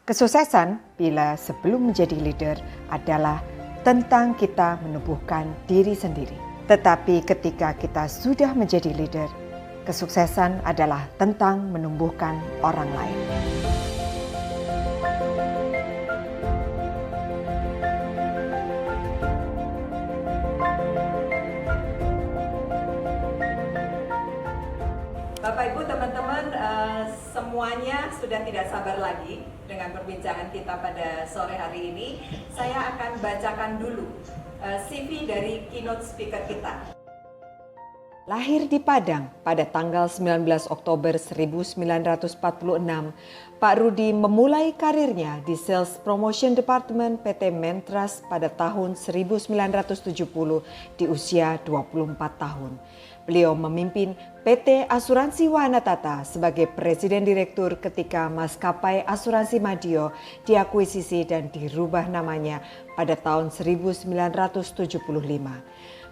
Kesuksesan bila sebelum menjadi leader adalah tentang kita menumbuhkan diri sendiri. Tetapi ketika kita sudah menjadi leader, kesuksesan adalah tentang menumbuhkan orang lain. Bapak Ibu, teman-teman, semuanya sudah tidak sabar lagi dengan perbincangan kita pada sore hari ini. Saya akan bacakan dulu CV dari keynote speaker kita. Lahir di Padang pada tanggal 19 Oktober 1946, Pak Rudi memulai karirnya di Sales Promotion Department PT Mentras pada tahun 1970 di usia 24 tahun. Beliau memimpin PT Asuransi Wahana Tata sebagai Presiden Direktur ketika maskapai Asuransi Madio diakuisisi dan dirubah namanya pada tahun 1975.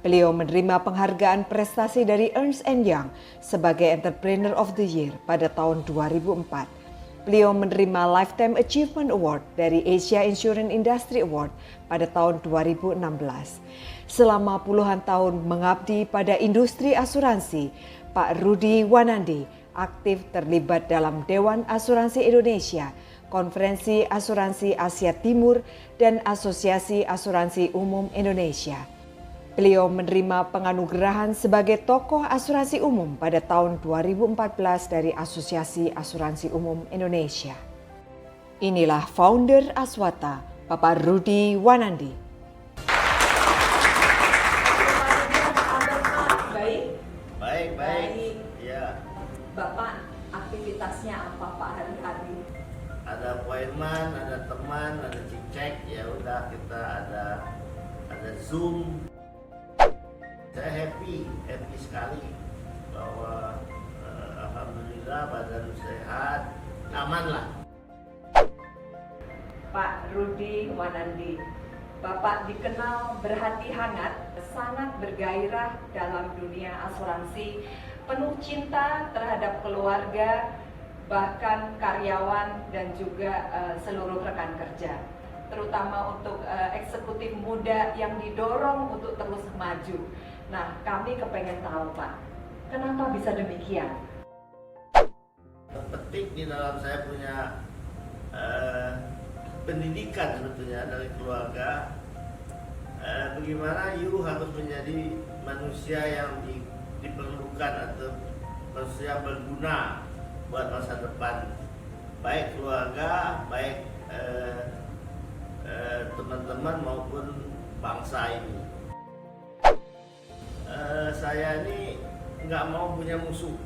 Beliau menerima penghargaan prestasi dari Ernst & Young sebagai Entrepreneur of the Year pada tahun 2004. Beliau menerima Lifetime Achievement Award dari Asia Insurance Industry Award pada tahun 2016. Selama puluhan tahun mengabdi pada industri asuransi, Pak Rudi Wanandi aktif terlibat dalam Dewan Asuransi Indonesia, Konferensi Asuransi Asia Timur, dan Asosiasi Asuransi Umum Indonesia. Beliau menerima penganugerahan sebagai tokoh asuransi umum pada tahun 2014 dari Asosiasi Asuransi Umum Indonesia. Inilah founder Aswata, Bapak Rudi Wanandi. Baik. Ya. Bapak, aktivitasnya apa Pak hari-hari? Ada appointment, ada teman, ada cek, ya udah kita ada Zoom. Saya happy sekali bahwa alhamdulillah badan sehat, aman lah. Pak Rudi Wanandi, Bapak dikenal berhati hangat, sangat bergairah dalam dunia asuransi, penuh cinta terhadap keluarga, bahkan karyawan dan juga seluruh rekan kerja. Terutama untuk eksekutif muda yang didorong untuk terus maju. Nah, kami kepengen tahu Pak, kenapa bisa demikian? Terpetik di dalam saya punya pendidikan sebetulnya dari keluarga. Bagaimana you harus menjadi manusia yang diperlukan atau manusia yang berguna buat masa depan, baik keluarga, baik teman-teman maupun bangsa ini. Saya ini nggak mau punya musuh.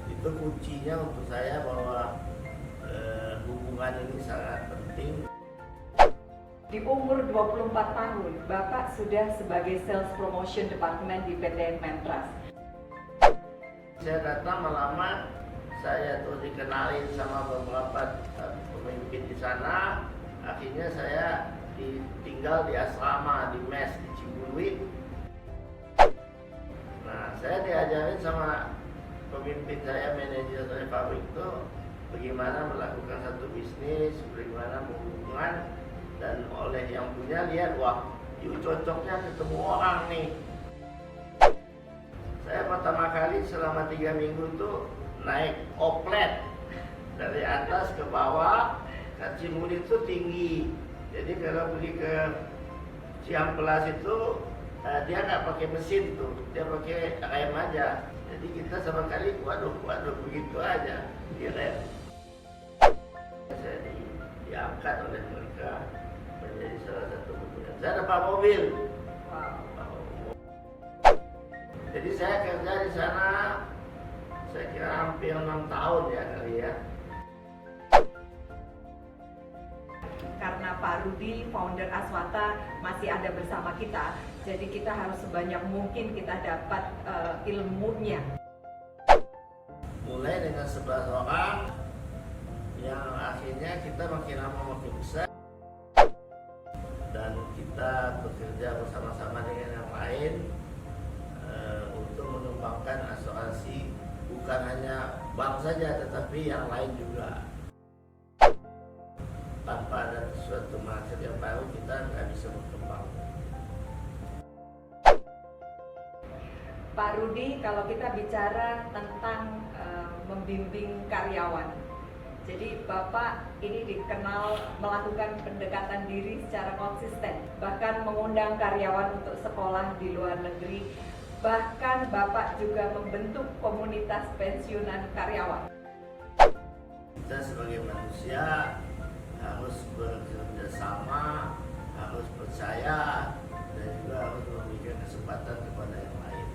Itu kuncinya untuk saya bahwa hubungan ini sangat penting. Di umur 24 tahun, Bapak sudah sebagai Sales Promotion Department di PT Mentras. Saya datang melamar, saya tuh dikenalin sama beberapa pemimpin di sana. Akhirnya saya tinggal di asrama di mes di Cibuluit. Nah, saya diajarin sama pemimpin saya, manajer dari pabrik itu bagaimana melakukan satu bisnis, bagaimana menghubungkan, dan oleh yang punya lihat, wah, itu cocoknya ketemu orang nih. Saya pertama kali selama 3 minggu itu naik oplet dari atas ke bawah. Kan Cibuluit itu tinggi, jadi kalau pergi ke Ciamplas itu dia nggak pakai mesin tuh, dia pakai rem aja. Jadi kita sama kali, waduh begitu aja. Dia kayak saya diangkat oleh mereka menjadi salah satu pemimpin. Saya dapat mobil. Jadi saya kerja di sana, saya kira hampir 6 tahun ya kali ya. Karena Pak Rudi, founder Aswata, masih ada bersama kita, jadi kita harus sebanyak mungkin kita dapat ilmunya. Mulai dengan 11 orang, yang akhirnya kita makin lama makin besar, dan kita bekerja bersama-sama dengan yang lain untuk mengembangkan asuransi bukan hanya bank saja, tetapi yang lain juga. suatu market yang baru kita nggak bisa berkembang. Pak Rudi, kalau kita bicara tentang membimbing karyawan, jadi Bapak ini dikenal melakukan pendekatan diri secara konsisten, bahkan mengundang karyawan untuk sekolah di luar negeri, bahkan Bapak juga membentuk komunitas pensiunan karyawan. Kita sebagai manusia harus bekerja sama, harus percaya, dan juga harus memberikan kesempatan kepada yang lain.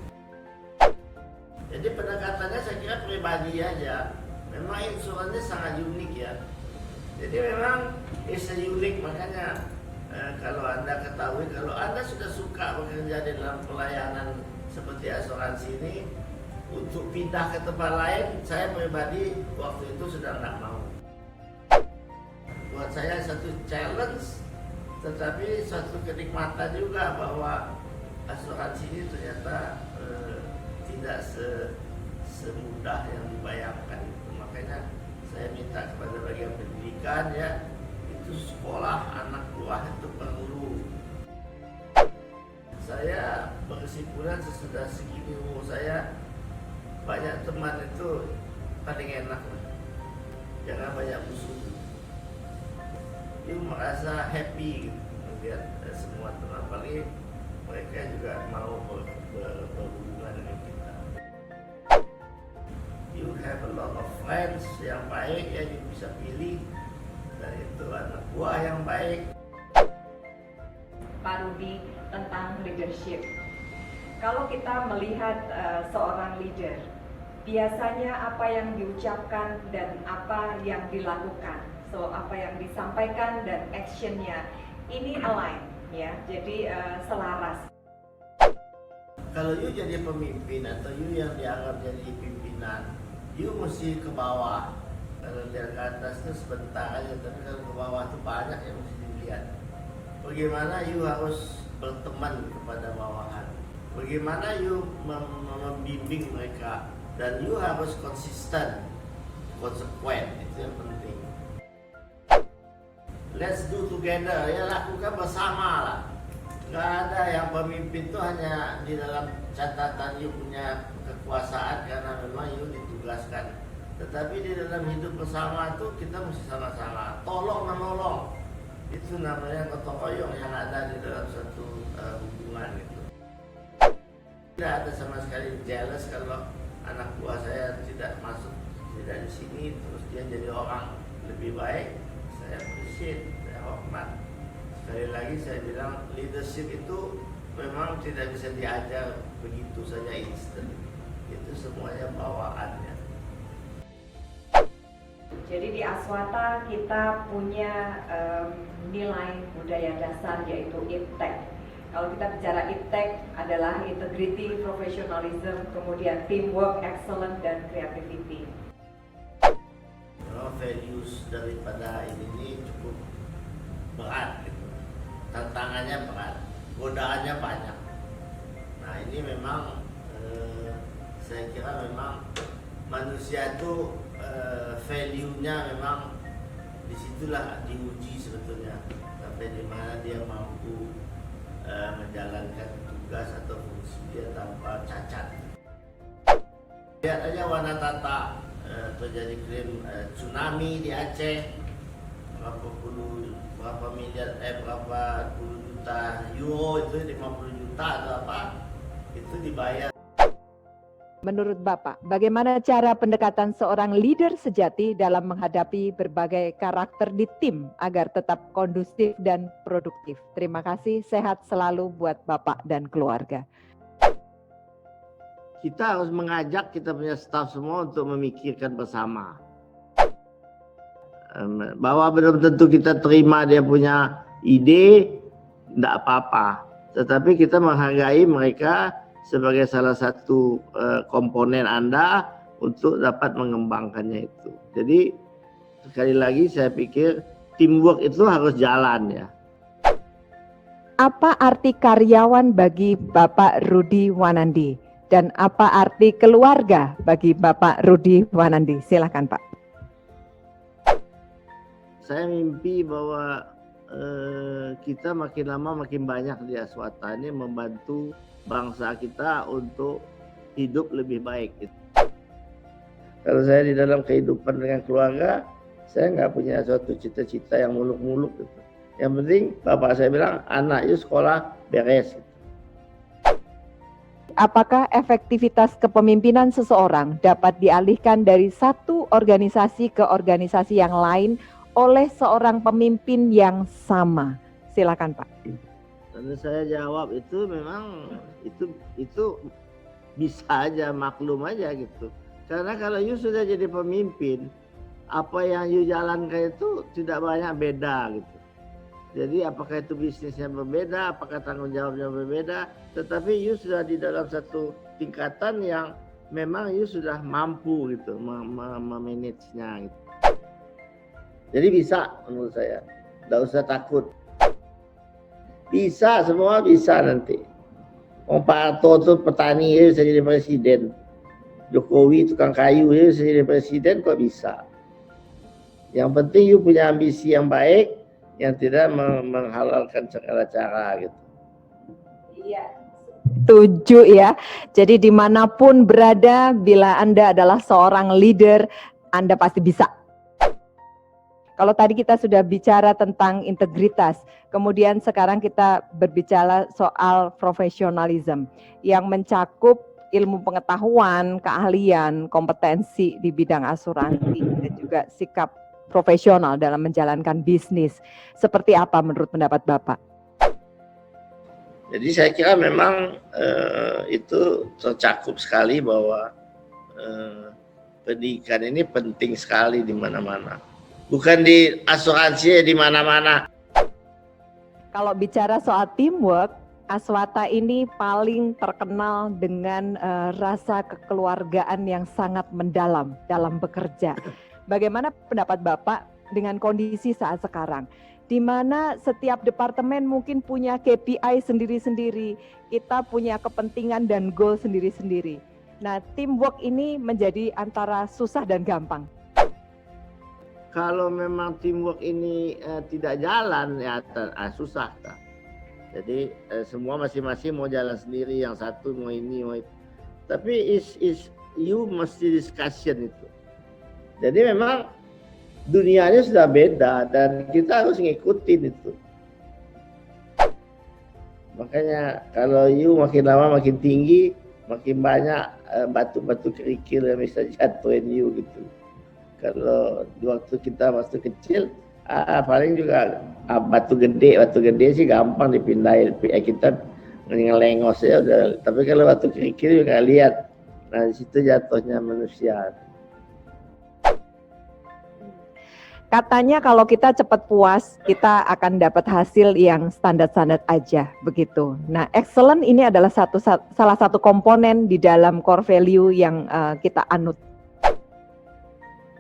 Jadi pendekatannya saya kira pribadi aja. Memang insurannya sangat unik ya. Jadi memang is unik, makanya kalau Anda ketahui, kalau Anda sudah suka bekerja di dalam pelayanan seperti asuransi ini, untuk pindah ke tempat lain, saya pribadi waktu itu sudah nggak mau. Buat saya satu challenge, tetapi suatu kenikmatan juga bahwa asuransi ini ternyata tidak semudah yang dibayangkan. Makanya saya minta kepada bagian pendidikan ya, itu sekolah anak buah itu perlu. Saya berkesimpulan sesudah segini umur saya, banyak teman itu paling enak, jangan banyak musuh. Dia merasa happy gitu, melihat semua teman, apalagi mereka juga mau berhubungan dengan kita. You have a lot of friends yang baik yang you bisa pilih, dan itu anak buah yang baik. Pak Rudi, tentang leadership. Kalau kita melihat seorang leader, biasanya apa yang diucapkan dan apa yang dilakukan, so apa yang disampaikan dan actionnya ini align, ya, jadi selaras. Kalau you jadi pemimpin atau you yang dianggap jadi pimpinan, you mesti ke bawah. Kalau dari atas itu sebentar aja, tapi kalau ke bawah itu banyak yang mesti dilihat. Bagaimana you harus berteman kepada bawahan, bagaimana you membimbing mereka, dan you harus konsisten, konsekuen, itu yang penting. Let's do together, ya lakukan bersama lah. Gak ada yang pemimpin itu hanya di dalam catatan you punya kekuasaan karena memang you ditugaskan. Tetapi di dalam hidup bersama itu kita mesti sama-sama tolong menolong. Itu namanya gotong royong yang ada di dalam satu hubungan itu. Tidak ada sama sekali jealous kalau anak buah saya tidak masuk, tidak di sini, terus dia jadi orang lebih baik. Saya appreciate, saya hormat. Sekali lagi saya bilang, leadership itu memang tidak bisa diajar begitu saja instan. Itu semuanya bawaannya. Jadi di Aswata kita punya nilai budaya dasar yaitu IPTEK. Kalau kita bicara IPTEK adalah integrity, professionalism, kemudian teamwork, excellence, dan creativity. Values daripada ini cukup berat, gitu. Tantangannya berat, godaannya banyak. Nah ini memang saya kira memang manusia itu value-nya memang disitulah diuji sebetulnya, sampai di mana dia mampu menjalankan tugas atau fungsi dia tanpa cacat. Lihat aja Wanatata, terjadi klaim tsunami di Aceh, berapa miliar, berapa puluh juta euro, itu 50 juta atau apa, itu dibayar. Menurut Bapak, bagaimana cara pendekatan seorang leader sejati dalam menghadapi berbagai karakter di tim agar tetap kondusif dan produktif? Terima kasih, sehat selalu buat Bapak dan keluarga. Kita harus mengajak kita punya staf semua untuk memikirkan bersama. Bahwa belum tentu kita terima dia punya ide, tidak apa-apa. Tetapi kita menghargai mereka sebagai salah satu komponen Anda untuk dapat mengembangkannya itu. Jadi sekali lagi saya pikir teamwork itu harus jalan ya. Apa arti karyawan bagi Bapak Rudi Wanandi? Dan apa arti keluarga bagi Bapak Rudi Wanandi? Silakan Pak. Saya mimpi bahwa kita makin lama makin banyak di Aswata ini membantu bangsa kita untuk hidup lebih baik. Kalau saya di dalam kehidupan dengan keluarga, saya nggak punya suatu cita-cita yang muluk-muluk gitu. Yang penting bapak saya bilang, anak itu sekolah beres. Apakah efektivitas kepemimpinan seseorang dapat dialihkan dari satu organisasi ke organisasi yang lain oleh seorang pemimpin yang sama? Silakan Pak. Lalu saya jawab itu memang itu bisa aja, maklum aja gitu. Karena kalau you sudah jadi pemimpin, apa yang you jalankan itu tidak banyak beda gitu. Jadi apakah itu bisnisnya berbeda, apakah tanggung jawabnya berbeda, tetapi you sudah di dalam satu tingkatan yang memang you sudah mampu gitu memanagenya gitu. Jadi bisa menurut saya, tidak usah takut. Bisa, semua bisa nanti. Pak Harto itu petani, dia bisa jadi presiden. Jokowi tukang kayu, dia bisa jadi presiden, kok bisa. Yang penting you punya ambisi yang baik, yang tidak menghalalkan segala cara gitu. Iya. Setuju ya. Jadi dimanapun berada, bila Anda adalah seorang leader, Anda pasti bisa. Kalau tadi kita sudah bicara tentang integritas, kemudian sekarang kita berbicara soal profesionalism yang mencakup ilmu pengetahuan, keahlian, kompetensi di bidang asuransi, dan juga sikap profesional dalam menjalankan bisnis. Seperti apa menurut pendapat Bapak? Jadi saya kira memang itu tercakup sekali bahwa pendidikan ini penting sekali di mana-mana. Bukan di asuransi, di mana-mana. Kalau bicara soal teamwork, Aswata ini paling terkenal dengan rasa kekeluargaan yang sangat mendalam dalam bekerja. Bagaimana pendapat Bapak dengan kondisi saat sekarang, di mana setiap departemen mungkin punya KPI sendiri-sendiri, kita punya kepentingan dan goal sendiri-sendiri. Nah, teamwork ini menjadi antara susah dan gampang. Kalau memang teamwork ini tidak jalan, ya susah. Jadi semua masing-masing mau jalan sendiri, yang satu mau ini, mau itu. Tapi you mesti discussion itu. Jadi memang dunianya sudah beda dan kita harus ngikutin itu. Makanya kalau you makin lama makin tinggi, makin banyak batu-batu kerikil yang bisa jatuhin you gitu. Kalau di waktu kita masih kecil, paling juga batu gede sih gampang dipindahin. Kita ngelengos ya udah. Tapi kalau batu kerikil juga lihat, nah di situ jatuhnya manusia. Katanya kalau kita cepat puas, kita akan dapat hasil yang standar-standar aja, begitu. Nah, excellent ini adalah salah satu komponen di dalam core value yang kita anut.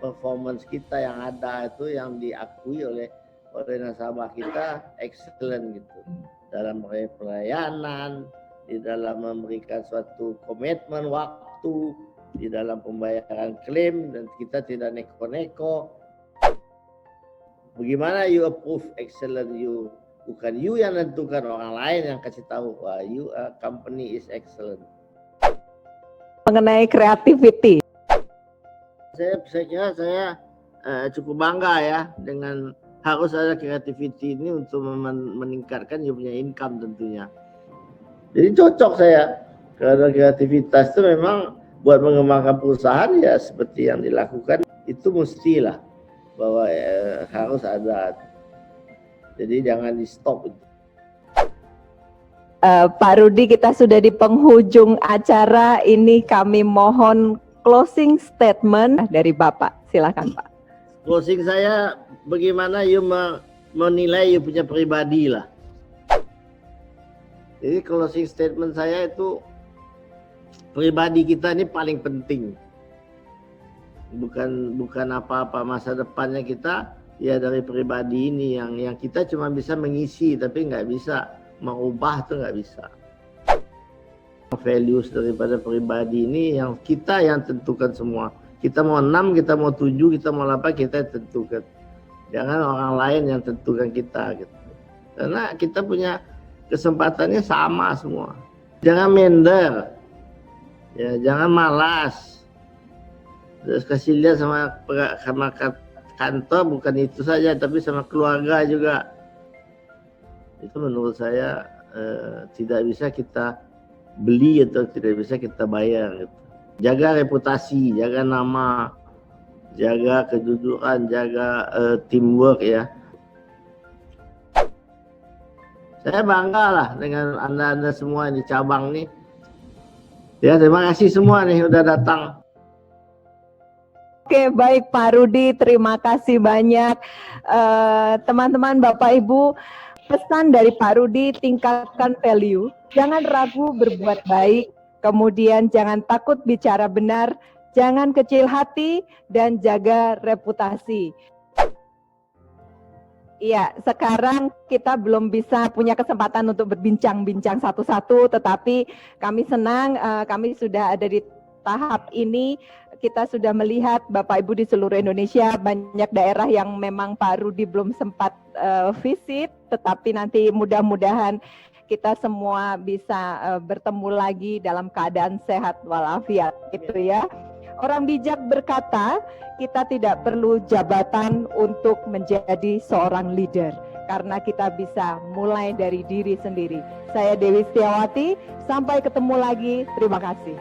Performance kita yang ada itu yang diakui oleh nasabah kita excellent gitu. Dalam pelayanan, di dalam memberikan suatu komitmen waktu, di dalam pembayaran klaim, dan kita tidak neko-neko. Bagaimana you approve excellent you? Bukan you yang menentukan, orang lain yang kasih tahu, wah you company is excellent. Mengenai creativity. Saya kira saya cukup bangga ya dengan harus ada creativity ini untuk meningkatkan you punya income tentunya. Jadi cocok saya karena kreativitas itu memang buat mengembangkan perusahaan ya seperti yang dilakukan itu mestilah. Bahwa harus ada, jadi jangan di stop. Pak Rudi, kita sudah di penghujung acara ini, kami mohon closing statement dari Bapak, silakan Pak. Closing saya, bagaimana you menilai you punya pribadi lah. Jadi closing statement saya itu pribadi kita ini paling penting. Bukan apa-apa, masa depannya kita ya dari pribadi ini yang kita cuma bisa mengisi tapi nggak bisa mengubah, tuh nggak bisa. Values daripada pribadi ini yang kita yang tentukan semua. Kita mau 6, kita mau 7, kita mau 8, kita tentukan. Jangan orang lain yang tentukan kita gitu. Karena kita punya kesempatannya sama semua. Jangan minder, ya, jangan malas. Terus kasih lihat sama kantor, bukan itu saja, tapi sama keluarga juga. Itu menurut saya tidak bisa kita beli atau tidak bisa kita bayar. Gitu. Jaga reputasi, jaga nama, jaga kedudukan, jaga teamwork ya. Saya bangga lah dengan Anda semua di cabang nih. Ya, terima kasih semua nih udah datang. Oke, baik Pak Rudi, terima kasih banyak. Teman-teman, Bapak Ibu, pesan dari Pak Rudi, tingkatkan value, jangan ragu berbuat baik, kemudian jangan takut bicara benar, jangan kecil hati, dan jaga reputasi. Iya, sekarang kita belum bisa punya kesempatan untuk berbincang-bincang satu-satu, tetapi kami senang kami sudah ada di tahap ini. Kita sudah melihat Bapak Ibu di seluruh Indonesia, banyak daerah yang memang Pak Rudi belum sempat visit, tetapi nanti mudah-mudahan kita semua bisa bertemu lagi dalam keadaan sehat walafiat, gitu ya. Orang bijak berkata, kita tidak perlu jabatan untuk menjadi seorang leader, karena kita bisa mulai dari diri sendiri. Saya Dewi Setiawati, sampai ketemu lagi, terima kasih.